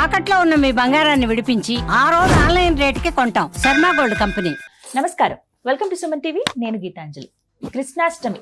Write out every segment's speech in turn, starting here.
తాకట్లో ఉన్న మీ బంగారాన్ని విడిపించి ఆ రోజు ఆన్లైన్ రేటుకి కొంటాం. Sharma gold company. నమస్కారం, వెల్కమ్ టు సుమన్ టీవీ. నేను గీతాంజలి. కృష్ణాష్టమి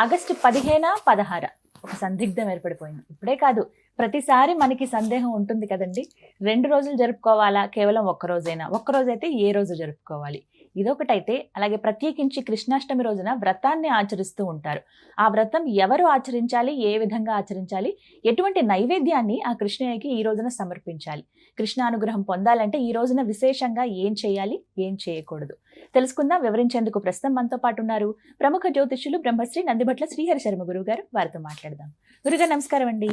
ఆగస్టు 15-16 ఒక సందిగ్ధం ఏర్పడిపోయింది. ఇప్పుడే కాదు, ప్రతిసారి మనకి సందేహం ఉంటుంది కదండి. 2 రోజులు జరుపుకోవాలా, కేవలం ఒక్కరోజైనా, ఒక్కరోజైతే ఏ రోజు జరుపుకోవాలి, ఇదొకటైతే. అలాగే ప్రత్యేకించి కృష్ణాష్టమి రోజున వ్రతాన్ని ఆచరిస్తూ ఉంటారు. ఆ వ్రతం ఎవరు ఆచరించాలి, ఏ విధంగా ఆచరించాలి, ఎటువంటి నైవేద్యాన్ని ఆ కృష్ణయ్యకి ఈ రోజున సమర్పించాలి, కృష్ణానుగ్రహం పొందాలంటే ఈ రోజున విశేషంగా ఏం చేయాలి, ఏం చేయకూడదు తెలుసుకుందాం. వివరించేందుకు ప్రస్తుతం మనతో పాటు ఉన్నారు ప్రముఖ జ్యోతిష్యులు బ్రహ్మశ్రీ నందిభట్ల శ్రీహరి శర్మ గురువు గారు. వారితో మాట్లాడదాం. గురుగారు నమస్కారం అండి.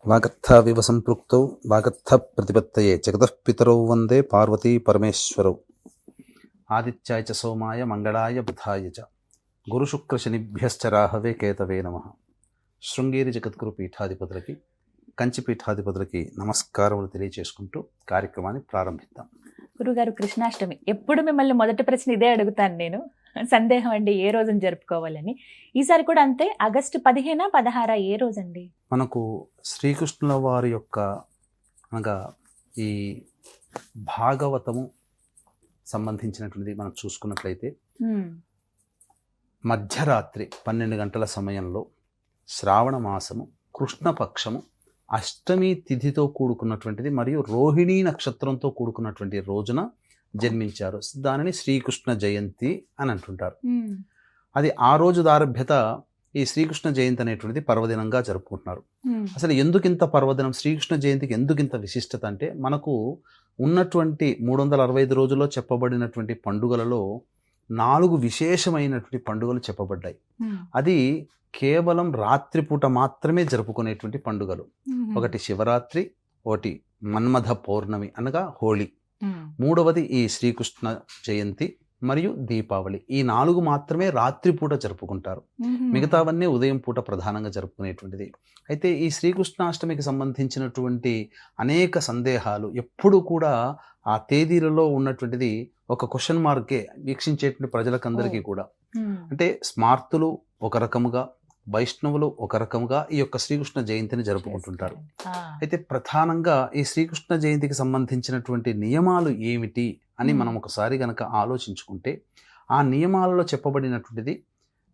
వాగర్థ వివ సంపృక్తౌ వాగర్థ ప్రతిపత్తయే జగతః పితరౌ వందే పార్వతీ పరమేశ్వరౌ. ఆదిత్యాయ చ సోమాయ మంగళాయ బుధాయ చ గురుశుక్రశనిభ్యశ్చ రాహవే కేతవే నమః. శృంగేరి జగద్గురు పీఠాధిపతులకి, కంచి పీఠాధిపతులకి నమస్కారములు తెలియచేసుకుంటూ కార్యక్రమాన్ని ప్రారంభిద్దాం. గురుగారు, కృష్ణాష్టమి ఎప్పుడు మిమ్మల్ని మొదటి ప్రశ్న ఇదే అడుగుతాను నేను. సందేహం అండి, ఏ రోజున జరుపుకోవాలని. ఈసారి కూడా అంతే. ఆగస్టు 15-16 ఏ రోజండి? మనకు శ్రీకృష్ణుల వారి యొక్క అనగా ఈ భాగవతము సంబంధించినటువంటిది మనం చూసుకున్నట్లయితే మధ్యరాత్రి 12 గంటల సమయంలో శ్రావణ మాసము కృష్ణపక్షము అష్టమి తిథితో కూడుకున్నటువంటిది మరియు రోహిణీ నక్షత్రంతో కూడుకున్నటువంటి రోజున జన్మించారు. దానిని శ్రీకృష్ణ జయంతి అని అంటుంటారు. అది ఆ రోజు దారభ్యత ఈ శ్రీకృష్ణ జయంతి అనేటువంటిది పర్వదినంగా జరుపుకుంటున్నారు. అసలు ఎందుకింత పర్వదినం, శ్రీకృష్ణ జయంతికి ఎందుకింత విశిష్టత అంటే, మనకు ఉన్నటువంటి 365 రోజుల్లో చెప్పబడినటువంటి పండుగలలో 4 విశేషమైనటువంటి పండుగలు చెప్పబడ్డాయి. అది కేవలం రాత్రిపూట మాత్రమే జరుపుకునేటువంటి పండుగలు. ఒకటి శివరాత్రి, ఒకటి మన్మథ పౌర్ణమి అనగా హోళీ, మూడవది ఈ శ్రీకృష్ణ జయంతి మరియు దీపావళి. ఈ 4 మాత్రమే రాత్రిపూట జరుపుకుంటారు. మిగతావన్నీ ఉదయం పూట ప్రధానంగా జరుపుకునేటువంటిది. అయితే ఈ శ్రీకృష్ణాష్టమికి సంబంధించినటువంటి అనేక సందేహాలు ఎప్పుడు కూడా ఆ తేదీలలో ఉన్నటువంటిది ఒక క్వశ్చన్ మార్కే వీక్షించేటువంటి ప్రజలకందరికీ కూడా. అంటే స్మార్తులు ఒక రకముగా, వైష్ణవులు ఒక రకముగా ఈ యొక్క శ్రీకృష్ణ జయంతిని జరుపుకుంటుంటారు. అయితే ప్రధానంగా ఈ శ్రీకృష్ణ జయంతికి సంబంధించినటువంటి నియమాలు ఏమిటి అని మనం ఒకసారి గనక ఆలోచించుకుంటే, ఆ నియమాలలో చెప్పబడినటువంటిది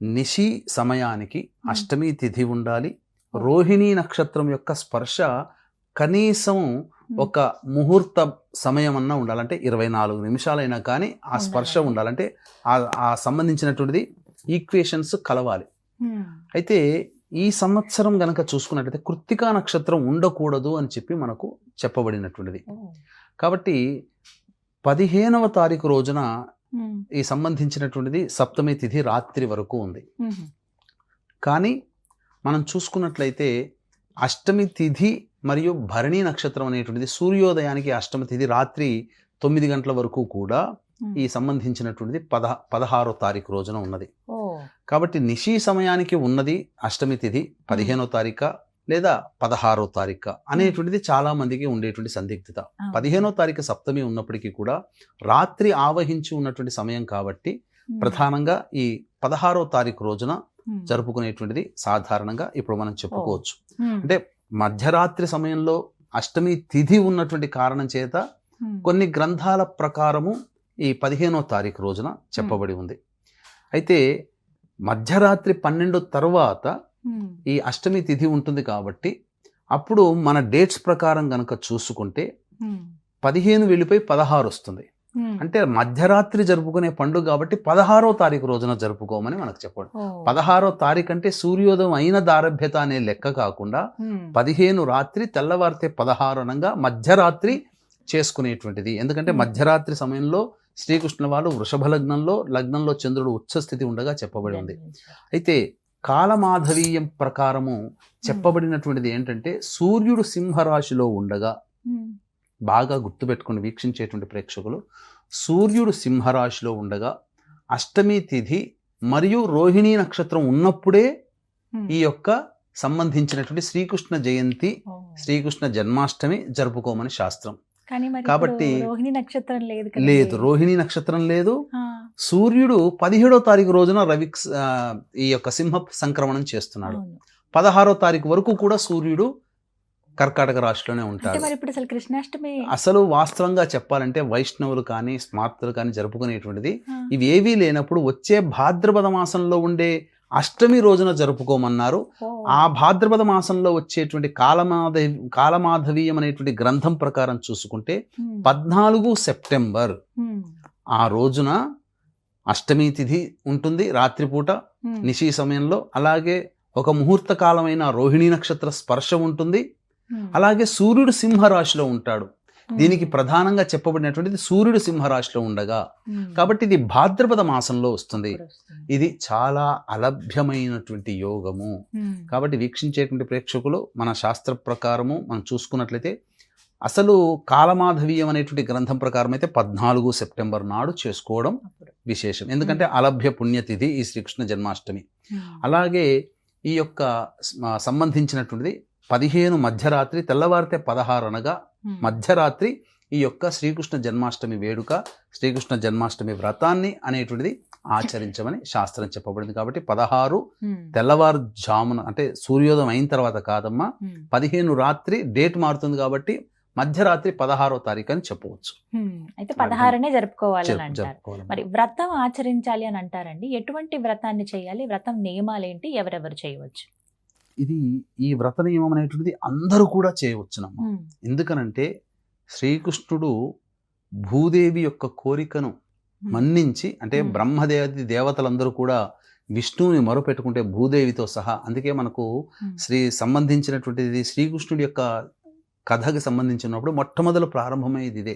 నిశి సమయానికి అష్టమి తిథి ఉండాలి. రోహిణీ నక్షత్రం యొక్క స్పర్శ కనీసం ఒక ముహూర్త సమయం అన్నా ఉండాలంటే 24 నిమిషాలైనా కానీ ఆ స్పర్శ ఉండాలంటే ఆ సంబంధించినటువంటిది ఈక్వేషన్స్ కలవాలి. అయితే ఈ సంవత్సరం గనక చూసుకున్నట్లయితే కృత్తికా నక్షత్రం ఉండకూడదు అని చెప్పి మనకు చెప్పబడినటువంటిది. కాబట్టి 15వ తారీఖు రోజున ఈ సంబంధించినటువంటిది సప్తమి తిథి రాత్రి వరకు ఉంది. కానీ మనం చూసుకున్నట్లయితే అష్టమి తిథి మరియు భరణి నక్షత్రం అనేటువంటిది సూర్యోదయానికి అష్టమి తిథి రాత్రి 9 గంటల వరకు కూడా ఈ సంబంధించినటువంటిది 16వ తారీఖు రోజున ఉన్నది. కాబట్టి నిశి సమయానికి ఉన్నది అష్టమి తిథి 15వ తారీఖు లేదా 16వ తారీఖు అనేటువంటిది చాలా మందికి ఉండేటువంటి సందిగ్ధత. 15వ తారీఖు సప్తమి ఉన్నప్పటికీ కూడా రాత్రి ఆవహించి ఉన్నటువంటి సమయం కాబట్టి ప్రధానంగా ఈ 16వ తారీఖు రోజున జరుపుకునేటువంటిది సాధారణంగా ఇప్పుడు మనం చెప్పుకోవచ్చు. అంటే మధ్యరాత్రి సమయంలో అష్టమి తిథి ఉన్నటువంటి కారణం చేత కొన్ని గ్రంథాల ప్రకారము ఈ 15వ తారీఖు రోజున చెప్పబడి ఉంది. అయితే మధ్యరాత్రి 12 తర్వాత ఈ అష్టమి తిథి ఉంటుంది కాబట్టి అప్పుడు మన డేట్స్ ప్రకారం గనక చూసుకుంటే 15 వెళ్ళిపోయి 16 వస్తుంది. అంటే మధ్యరాత్రి జరుపుకునే పండుగ కాబట్టి 16వ తారీఖు రోజున జరుపుకోమని మనకు చెప్పండి. 16వ తారీఖు అంటే సూర్యోదయం అయిన దారభ్యత అనే లెక్క కాకుండా 15 రాత్రి తెల్లవారితే 16 అనగా మధ్యరాత్రి చేసుకునేటువంటిది. ఎందుకంటే మధ్యరాత్రి సమయంలో శ్రీకృష్ణుల వారు వృషభ లగ్నంలో చంద్రుడు ఉచ్చస్థితి ఉండగా చెప్పబడి ఉంది. అయితే కాలమాధవీయం ప్రకారము చెప్పబడినటువంటిది ఏంటంటే, సూర్యుడు సింహరాశిలో ఉండగా, బాగా గుర్తుపెట్టుకుని వీక్షించేటువంటి ప్రేక్షకులు, సూర్యుడు సింహరాశిలో ఉండగా అష్టమి తిథి మరియు రోహిణీ నక్షత్రం ఉన్నప్పుడే ఈ యొక్క సంబంధించినటువంటి శ్రీకృష్ణ జయంతి, శ్రీకృష్ణ జన్మాష్టమి జరుపుకోమని శాస్త్రం. కాబట్టి రోహిణీ నక్షత్రం లేదు, రోహిణీ నక్షత్రం లేదు. సూర్యుడు 17వ తారీఖు రోజున ఈ యొక్క సింహ సంక్రమణం చేస్తున్నాడు. 16వ తారీఖు వరకు కూడా సూర్యుడు కర్కాటక రాశిలోనే అంటే ఉంటాడు. మరి ఇప్పుడు అసలు కృష్ణాష్టమి అసలు వాస్తవంగా చెప్పాలంటే వైష్ణవులు కానీ స్మార్తులు కానీ జరుపుకునేటువంటిది ఆ, ఇవి ఏవీ లేనప్పుడు వచ్చే భాద్రపద మాసంలో ఉండే అష్టమి రోజున జరుపుకోమన్నారు. ఓ, ఆ భాద్రపద మాసంలో వచ్చేటువంటి కాలమాధవీయం అనేటువంటి గ్రంథం ప్రకారం చూసుకుంటే ఉమ్, 14 సెప్టెంబర్ ఉమ్, ఆ రోజున అష్టమి తిథి ఉంటుంది రాత్రిపూట ఉమ్, నిశీ సమయంలో. అలాగే ఒక ముహూర్త కాలమైన రోహిణీ నక్షత్ర స్పర్శ ఉంటుంది. ఉమ్, అలాగే సూర్యుడు సింహరాశిలో ఉంటాడు. ఉమ్, దీనికి ప్రధానంగా చెప్పబడినటువంటిది సూర్యుడు సింహరాశిలో ఉండగా, ఉమ్, కాబట్టి ఇది భాద్రపద మాసంలో వస్తుంది. ఇప్పుడు వస్తుంది. ఇది చాలా అలభ్యమైనటువంటి యోగము. ఉమ్, కాబట్టి వీక్షించేటువంటి ప్రేక్షకులు మన శాస్త్ర ప్రకారము మనం చూసుకున్నట్లయితే అసలు కాలమాధవీయం అనేటువంటి గ్రంథం ప్రకారం అయితే 14 సెప్టెంబర్ నాడు చేసుకోవడం అప్పుడు. విశేషం. ఎందుకంటే అలభ్య పుణ్యతిథి ఈ శ్రీకృష్ణ జన్మాష్టమి. ఉమ్, అలాగే ఈ యొక్క సంబంధించినటువంటిది 15 మధ్యరాత్రి, తెల్లవారితే 16 అనగా ఉమ్, మధ్యరాత్రి ఈ యొక్క శ్రీకృష్ణ జన్మాష్టమి వేడుక, శ్రీకృష్ణ జన్మాష్టమి వ్రతాన్ని అనేటువంటిది ఆచరించమని శాస్త్రం చెప్పబడింది. కాబట్టి 16 ఉమ్, తెల్లవారుజామున అంటే సూర్యోదయం అయిన తర్వాత కాదమ్మా, ఉమ్, 15 రాత్రి డేట్ మారుతుంది కాబట్టి మధ్యరాత్రి 16వ తారీఖు అని చెప్పవచ్చు. ఉమ్, అయితే 16నే జరుపుకోవాలని అంటారు. జరుపుకోవాలి. మరి వ్రతం ఆచరించాలి అని అంటారండి. ఎటువంటి వ్రతాన్ని చేయాలి? వ్రతం నియమాలేంటి? ఎవరెవరు చేయవచ్చు? ఇది ఈ వ్రత నియమం అనేటువంటిది అందరూ కూడా చేయవచ్చునమ్మా. ఉమ్, ఎందుకనంటే శ్రీకృష్ణుడు భూదేవి యొక్క కోరికను ఉమ్, మన్నించి, అంటే Hmm. బ్రహ్మదేవతి దేవతలందరూ కూడా విష్ణువుని మొరపెట్టుకుంటే భూదేవితో సహా, అందుకే మనకు ఉమ్, సంబంధించినటువంటిది శ్రీకృష్ణుడి యొక్క కథకి సంబంధించినప్పుడు మొట్టమొదలు ప్రారంభమయ్యేది ఇదే.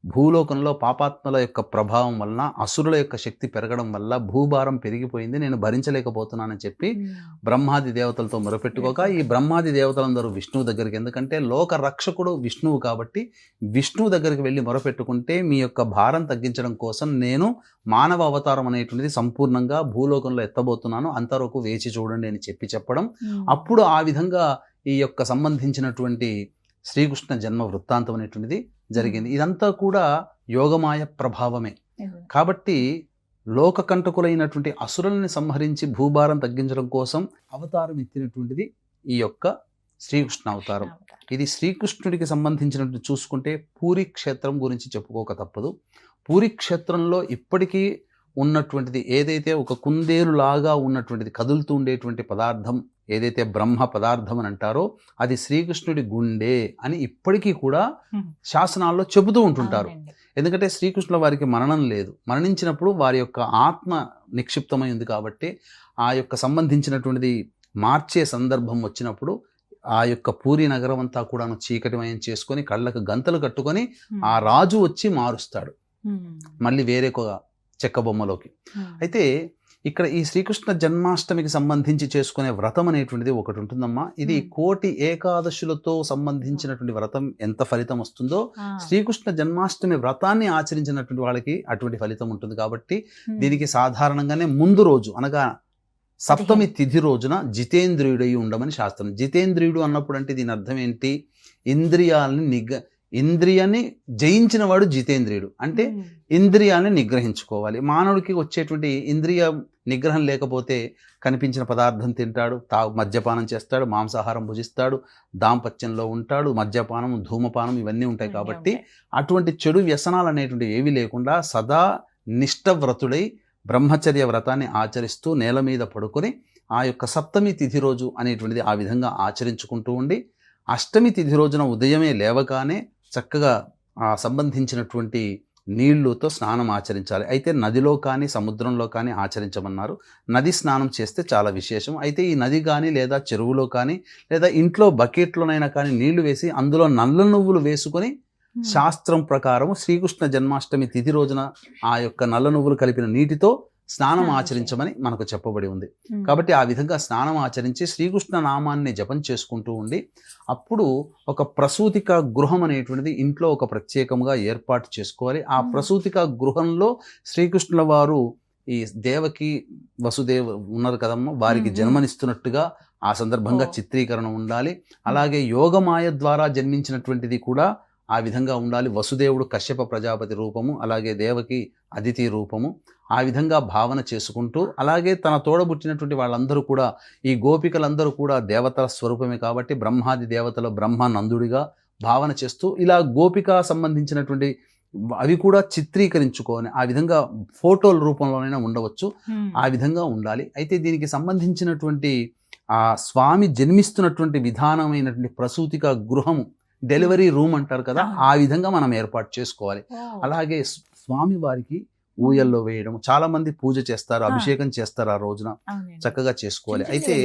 భూలోకంలో పాపాత్మల యొక్క ప్రభావం వలన, అసురుల యొక్క శక్తి పెరగడం వల్ల భూభారం పెరిగిపోయింది, నేను భరించలేకపోతున్నానని చెప్పి ఉమ్, బ్రహ్మాది దేవతలతో మొరపెట్టుకోక ఈ బ్రహ్మాది దేవతలందరూ విష్ణువు దగ్గరికి, ఎందుకంటే లోక రక్షకుడు విష్ణువు కాబట్టి విష్ణువు దగ్గరికి వెళ్ళి మొరపెట్టుకుంటే మీ యొక్క భారం తగ్గించడం కోసం నేను మానవ అవతారం అనేటువంటిది సంపూర్ణంగా భూలోకంలో ఎత్తబోతున్నాను, అంతవరకు వేచి చూడండి అని చెప్పడం. ఉమ్, అప్పుడు ఆ విధంగా ఈ యొక్క సంబంధించినటువంటి శ్రీకృష్ణ జన్మ వృత్తాంతం అనేటువంటిది జరిగింది. ఇదంతా కూడా యోగమాయ ప్రభావమే. నిజమే. కాబట్టి లోకకంటకులైనటువంటి అసురుల్ని సంహరించి భూభారం తగ్గించడం కోసం అవతారం ఎత్తినటువంటిది ఈ యొక్క శ్రీకృష్ణ అవతారం. ఇది శ్రీకృష్ణుడికి సంబంధించినట్టు చూసుకుంటే పూరి క్షేత్రం గురించి చెప్పుకోక తప్పదు. పూరి క్షేత్రంలో ఇప్పటికీ ఉన్నటువంటిది ఏదైతే ఒక కుందేలులాగా ఉన్నటువంటిది కదులుతూ ఉండేటువంటి పదార్థం ఏదైతే బ్రహ్మ పదార్థం అని అంటారో అది శ్రీకృష్ణుడి గుండె అని ఇప్పటికీ కూడా శాసనాల్లో చెబుతూ ఉంటుంటారు. అవునండి. ఎందుకంటే శ్రీకృష్ణుల వారికి మరణం లేదు, మరణించినప్పుడు వారి యొక్క ఆత్మ నిక్షిప్తమై ఉంది కాబట్టి ఆ యొక్క సంబంధించినటువంటిది మార్చే సందర్భం వచ్చినప్పుడు ఆ యొక్క పూరి నగరం అంతా కూడాను చీకటిమయం చేసుకొని కళ్ళకు గంతలు కట్టుకొని ఉమ్, ఆ రాజు వచ్చి మారుస్తాడు ఉమ్, మళ్ళీ వేరే ఒక చెక్క బొమ్మలోకి. ఉమ్, అయితే ఇక్కడ ఈ శ్రీకృష్ణ జన్మాష్టమికి సంబంధించి చేసుకునే వ్రతం అనేటువంటిది ఒకటి ఉంటుందమ్మా. ఇది Hmm. కోటి ఏకాదశులతో సంబంధించినటువంటి వ్రతం ఎంత ఫలితం వస్తుందో ఆ, శ్రీకృష్ణ జన్మాష్టమి వ్రతాన్ని ఆచరించినటువంటి వాళ్ళకి అటువంటి ఫలితం ఉంటుంది. కాబట్టి ఉమ్, దీనికి సాధారణంగానే ముందు రోజు అనగా సప్తమి తిథి రోజున జితేంద్రియుడై ఉండమని శాస్త్రం. జితేంద్రియుడు అన్నప్పుడు అంటే దీని అర్థం ఏంటి? ఇంద్రియాన్ని జయించిన వాడు జితేంద్రియుడు. అంటే ఉమ్, ఇంద్రియాన్ని నిగ్రహించుకోవాలి. మానవుడికి వచ్చేటువంటి ఇంద్రియ నిగ్రహం లేకపోతే కనిపించిన పదార్థం తింటాడు, మద్యపానం చేస్తాడు, మాంసాహారం భుజిస్తాడు, దాంపత్యంలో ఉంటాడు, మద్యపానం, ధూమపానం ఇవన్నీ ఉంటాయి. అన్నీ కాబట్టి ఉంటాయి. అటువంటి చెడు వ్యసనాలు అనేటువంటివి ఏవి లేకుండా సదా నిష్ఠవ్రతుడై బ్రహ్మచర్య వ్రతాన్ని ఆచరిస్తూ నేల మీద పడుకొని ఆ యొక్క సప్తమి తిథి రోజు అనేటువంటిది ఆ విధంగా ఆచరించుకుంటూ ఉండి అష్టమి తిథి రోజున ఉదయమే లేవగానే చక్కగా ఆ సంబంధించినటువంటి నీళ్లతో స్నానం ఆచరించాలి. అయితే నదిలో కానీ సముద్రంలో కానీ ఆచరించమన్నారు. నది స్నానం చేస్తే చాలా విశేషం. అయితే ఈ నది కానీ లేదా చెరువులో కానీ లేదా ఇంట్లో బకెట్లోనైనా కానీ నీళ్లు వేసి అందులో నల్ల నువ్వులు వేసుకొని ఉమ్, శాస్త్రం ప్రకారం శ్రీకృష్ణ జన్మాష్టమి తిథి రోజున ఆ యొక్క నల్ల నువ్వులు కలిపిన నీటితో స్నానం స్నానం ఆచరించమని మనకు చెప్పబడి ఉంది. ఉమ్, కాబట్టి ఆ విధంగా స్నానం ఆచరించి శ్రీకృష్ణ నామాన్ని జపం చేసుకుంటూ ఉండి అప్పుడు ఒక ప్రసూతిక గృహం అనేటువంటిది ఇంట్లో ఒక ప్రత్యేకంగా ఏర్పాటు చేసుకోవాలి. ఆ ప్రసూతిక గృహంలో శ్రీకృష్ణుల వారు ఈ దేవకి వసుదేవ ఉన్నారు కదమ్మా, వారికి జన్మనిస్తున్నట్టుగా ఆ సందర్భంగా చిత్రీకరణ ఉండాలి. అలాగే యోగమాయ ద్వారా జన్మించినటువంటిది కూడా ఆ విధంగా ఉండాలి. వసుదేవుడు కశ్యప ప్రజాపతి రూపము, అలాగే దేవకి అదితి రూపము, ఆ విధంగా భావన చేసుకుంటూ, అలాగే తన తోడబుట్టినటువంటి వాళ్ళందరూ కూడా, ఈ గోపికలందరూ కూడా దేవతల స్వరూపమే కాబట్టి బ్రహ్మాది దేవతల బ్రహ్మానందుడిగా భావన చేస్తూ, ఇలా గోపిక సంబంధించినటువంటి అవి కూడా చిత్రీకరించుకొని ఆ విధంగా ఫోటోల రూపంలోనైనా ఉండవచ్చు, ఆ విధంగా ఉండాలి. అయితే దీనికి సంబంధించినటువంటి ఆ స్వామి జన్మిస్తున్నటువంటి విధానమైనటువంటి ప్రసూతిక గృహము, డెలివరీ రూమ్ అంటారు కదా, ఆ విధంగా మనం ఏర్పాటు చేసుకోవాలి. అలాగే స్వామి వారికి ఊయల్లో వేయడం, చాలా మంది పూజ చేస్తారు, అభిషేకం చేస్తారు, ఆ రోజున చక్కగా చేసుకోవాలి. అయితే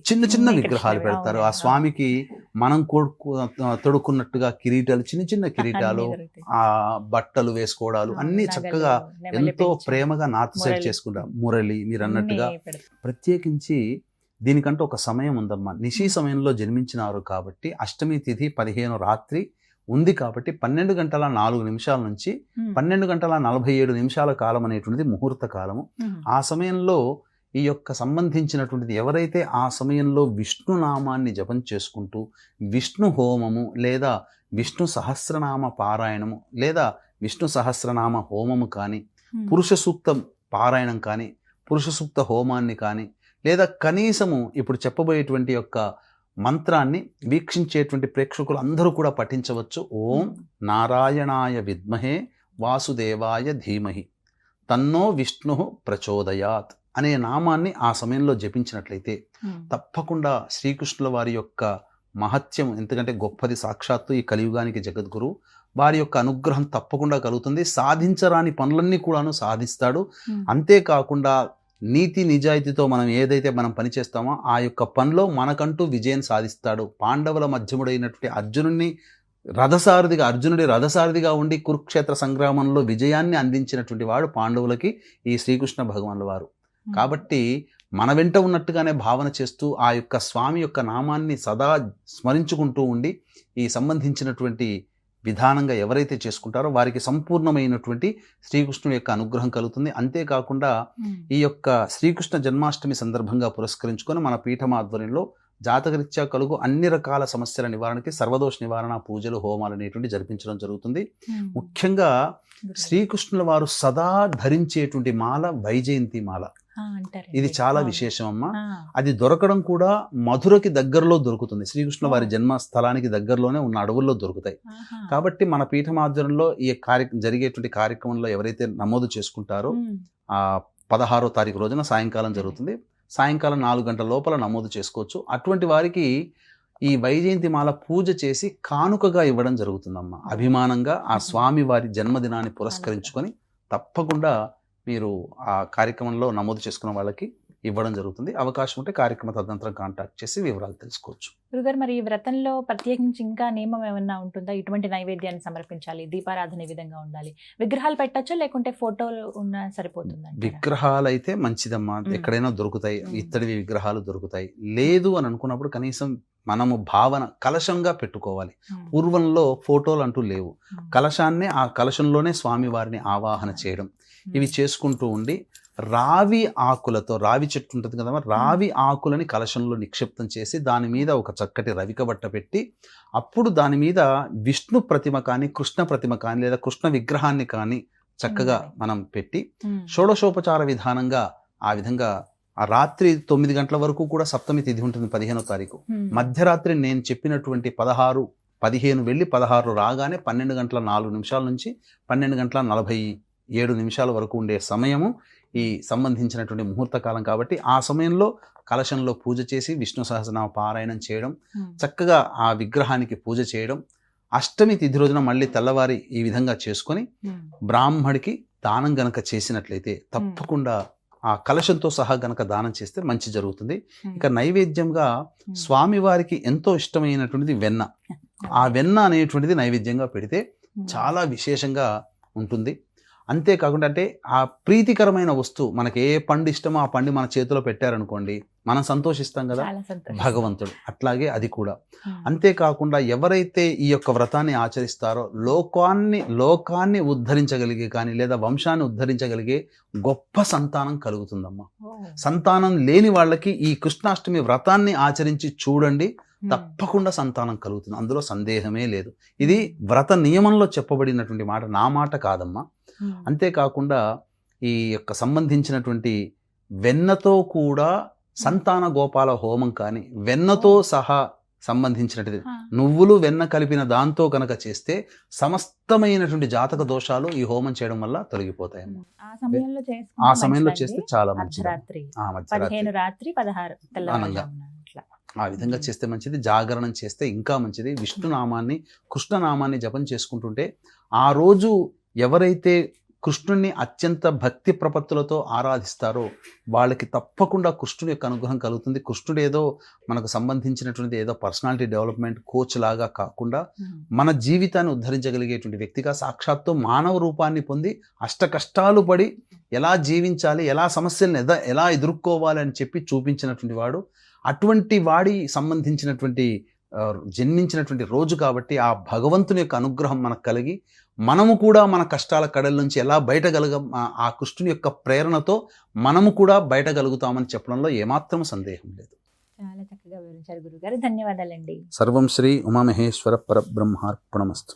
చిన్న చిన్న విగ్రహాలు పెడతారు. ఆ స్వామికి మనం తొడుక్కున్నట్టుగా కిరీటాలు, చిన్న చిన్న కిరీటాలు, ఆ బట్టలు వేసుకోవడాలు అన్ని చక్కగా ఎంతో ప్రేమగా నార్త్ సైడ్ చేసుకుంటారు. మురళి మీరు అన్నట్టుగా ప్రత్యేకించి దీనికంటే ఒక సమయం ఉందమ్మా. నిశీ సమయంలో జన్మించినారు కాబట్టి అష్టమి తిథి 15 రాత్రి ఉంది కాబట్టి 12 గంటల 4 నిమిషాల నుంచి 12 గంటల 47 నిమిషాల కాలం అనేటువంటిది ముహూర్త కాలము. ఆ సమయంలో ఈ యొక్క సంబంధించినటువంటిది ఎవరైతే ఆ సమయంలో విష్ణు నామాన్ని జపం చేసుకుంటూ విష్ణు హోమము లేదా విష్ణు సహస్రనామ పారాయణము లేదా విష్ణు సహస్రనామ హోమము కానీ, పురుష సూక్తం పారాయణం కానీ, పురుష సూక్త హోమాన్ని కానీ, లేదా కనీసము ఇప్పుడు చెప్పబోయేటువంటి యొక్క మంత్రాన్ని వీక్షించేటువంటి ప్రేక్షకులు అందరూ కూడా పఠించవచ్చు. ఓం నారాయణాయ విద్మహే వాసుదేవాయ ధీమహి తన్నో విష్ణు ప్రచోదయాత్ అనే నామాన్ని ఆ సమయంలో జపించినట్లయితే తప్పకుండా శ్రీకృష్ణుల వారి యొక్క మహత్యం, ఎందుకంటే గొప్పది, సాక్షాత్తు ఈ కలియుగానికి జగద్గురు, వారి యొక్క అనుగ్రహం తప్పకుండా కలుగుతుంది. సాధించరాని పనులన్నీ కూడాను సాధిస్తాడు. అంతేకాకుండా నీతి నిజాయితీతో మనం ఏదైతే మనం పనిచేస్తామో ఆ యొక్క పనిలో మనకంటూ విజయం సాధిస్తాడు. పాండవుల మధ్యముడైనటువంటి అర్జునుడి రథసారథిగా ఉండి కురుక్షేత్ర సంగ్రామంలో విజయాన్ని అందించినటువంటి వాడు పాండవులకి ఈ శ్రీకృష్ణ భగవానుల వారు. కాబట్టి మన వెంట ఉన్నట్టుగానే భావన చేస్తూ ఆ యొక్క స్వామి యొక్క నామాన్ని సదా స్మరించుకుంటూ ఉండి ఈ సంబంధించినటువంటి విధానంగా ఎవరైతే చేసుకుంటారో వారికి సంపూర్ణమైనటువంటి శ్రీకృష్ణుడి యొక్క అనుగ్రహం కలుగుతుంది. అంతేకాకుండా ఈ యొక్క శ్రీకృష్ణ జన్మాష్టమి సందర్భంగా పురస్కరించుకొని మన పీఠం ఆధ్వర్యంలో జాతకరీత్యా కలుగు అన్ని రకాల సమస్యల నివారణకి సర్వదోష నివారణ పూజలు, హోమాలు అనేటువంటి జరిపించడం జరుగుతుంది. ముఖ్యంగా శ్రీకృష్ణుల వారు సదా ధరించేటువంటి మాల వైజయంతి మాల. ఇది చాలా విశేషం అమ్మా. అది దొరకడం కూడా మధురకి దగ్గరలో దొరుకుతుంది. శ్రీకృష్ణుల వారి జన్మస్థలానికి దగ్గరలోనే ఉన్న అడవుల్లో దొరుకుతాయి. కాబట్టి మన పీఠం ఆధ్వర్యంలో ఈ జరిగేటువంటి కార్యక్రమంలో ఎవరైతే నమోదు చేసుకుంటారో 16వ తారీఖు రోజున సాయంకాలం జరుగుతుంది. సాయంకాలం 4 గంటల లోపల నమోదు చేసుకోవచ్చు. అటువంటి వారికి ఈ వైజయంతి మాల పూజ చేసి కానుకగా ఇవ్వడం జరుగుతుందమ్మా. అభిమానంగా ఆ స్వామి వారి జన్మదినాన్ని పురస్కరించుకొని తప్పకుండా మీరు ఆ కార్యక్రమంలో నమోదు చేసుకున్న వాళ్ళకి ఇవ్వడం జరుగుతుంది. అవకాశం ఉంటే కార్యక్రమ తదనంతరం కాంటాక్ట్ చేసి వివరాలు తెలుసుకోవచ్చు. గురుగారు, మరి ఈ వ్రతంలో ప్రత్యేకించి ఇంకా నియమం ఏమన్నా ఉంటుందా? ఇటువంటి నైవేద్యాన్ని సమర్పించాలి, దీపారాధన విధంగా ఉండాలి, విగ్రహాలు పెట్టచ్చా లేకుంటే ఫోటోలు ఉన్నా సరిపోతుందా? విగ్రహాలు అయితే మంచిదమ్మా, ఎక్కడైనా దొరుకుతాయి, ఇత్తడి విగ్రహాలు దొరుకుతాయి. లేదు అని అనుకున్నప్పుడు కనీసం మనము భావన కలశంగా పెట్టుకోవాలి. పూర్వంలో ఫోటోలు అంటూ లేవు. కలశాన్నే ఆ కలశంలోనే స్వామి వారిని ఆవాహన చేయడం, ఇవి చేసుకుంటూ ఉండి రావి ఆకులతో, రావి చెట్టు ఉంటుంది కదా, రావి ఆకులని కలశంలో నిక్షిప్తం చేసి దాని మీద ఒక చక్కటి రవిక బట్ట పెట్టి అప్పుడు దాని మీద విష్ణు ప్రతిమ కానీ, కృష్ణ ప్రతిమ కానీ, లేదా కృష్ణ విగ్రహాన్ని కానీ చక్కగా మనం పెట్టి షోడశోపచార విధానంగా ఆ విధంగా ఆ రాత్రి 9 గంటల వరకు కూడా సప్తమి తిథి ఉంటుంది 15వ తారీఖు. మధ్యరాత్రి నేను చెప్పినటువంటి 15 వెళ్ళి 16 రాగానే 12 గంటల 4 నిమిషాల నుంచి 12 గంటల 47 నిమిషాల వరకు ఉండే సమయము ఈ సంబంధించినటువంటి ముహూర్త కాలం. కాబట్టి ఆ సమయంలో కలశంలో పూజ చేసి విష్ణు సహస్రనామ పారాయణం చేయడం, చక్కగా ఆ విగ్రహానికి పూజ చేయడం, అష్టమి తిథి రోజున మళ్ళీ తెల్లవారి ఈ విధంగా చేసుకొని బ్రాహ్మడికి దానం గనక చేసినట్లయితే తప్పకుండా ఆ కలశంతో సహా గనక దానం చేస్తే మంచి జరుగుతుంది. ఇక నైవేద్యంగా స్వామివారికి ఎంతో ఇష్టమైనటువంటిది వెన్న. ఆ వెన్న అనేటువంటిది నైవేద్యంగా పెడితే చాలా విశేషంగా ఉంటుంది. అంతేకాకుండా అంటే ఆ ప్రీతికరమైన వస్తువు, మనకి ఏ పండు ఇష్టమో ఆ పండు మన చేతిలో పెట్టారనుకోండి, మనం సంతోషిస్తాం కదా భగవంతుడు, అట్లాగే అది కూడా. అంతేకాకుండా ఎవరైతే ఈ యొక్క వ్రతాన్ని ఆచరిస్తారో లోకాన్ని ఉద్ధరించగలిగే కానీ లేదా వంశాన్ని ఉద్ధరించగలిగే గొప్ప సంతానం కలుగుతుందమ్మా. సంతానం లేని వాళ్ళకి ఈ కృష్ణాష్టమి వ్రతాన్ని ఆచరించి చూడండి, తప్పకుండా సంతానం కలుగుతుంది, అందులో సందేహమే లేదు. ఇది వ్రత నియమంలో చెప్పబడినటువంటి మాట, నా మాట కాదమ్మా. అంతేకాకుండా ఈ యొక్క సంబంధించినటువంటి వెన్నతో కూడా సంతాన గోపాల హోమం కానీ, వెన్నతో సహా సంబంధించినటువంటి నువ్వులు వెన్న కలిపిన దాంతో కనుక చేస్తే సమస్తమైనటువంటి జాతక దోషాలు ఈ హోమం చేయడం వల్ల తొలగిపోతాయమ్మా. ఆ సమయంలో చేస్తే చాలా మంచిది. మధ్యరాత్రి 15 తెల్లవారుజామున అట్లా ఆ విధంగా చేస్తే మంచిది. జాగరణం చేస్తే ఇంకా మంచిది. విష్ణునామాన్ని, కృష్ణనామాన్ని జపం చేసుకుంటుంటే ఆ రోజు ఎవరైతే కృష్ణుణ్ణి అత్యంత భక్తి ప్రపత్తులతో ఆరాధిస్తారో వాళ్ళకి తప్పకుండా కృష్ణుడి యొక్క అనుగ్రహం కలుగుతుంది. కృష్ణుడు ఏదో మనకు సంబంధించినటువంటి ఏదో పర్సనాలిటీ డెవలప్మెంట్ కోచ్ లాగా కాకుండా మన జీవితాన్ని ఉద్ధరించగలిగేటువంటి వ్యక్తిగా సాక్షాత్తు మానవ రూపాన్ని పొంది అష్ట కష్టాలు పడి ఎలా జీవించాలి, ఎలా సమస్యలను ఎలా ఎదుర్కోవాలి అని చెప్పి చూపించినటువంటి వాడు. అటువంటి వాడి సంబంధించినటువంటి జన్మించినటువంటి రోజు కాబట్టి ఆ భగవంతుని యొక్క అనుగ్రహం మనకు కలిగి మనము కూడా మన కష్టాల కడల నుంచి ఎలా బయటగలగం, ఆ కృష్ణుని యొక్క ప్రేరణతో మనము కూడా బయటగలుగుతామని చెప్పడంలో ఏమాత్రం సందేహం లేదు. చాలా చక్కగా వివరించారు గురుగారు, ధన్యవాదాలండి. సర్వం శ్రీ ఉమామహేశ్వర పరబ్రహ్మార్పణమస్తు.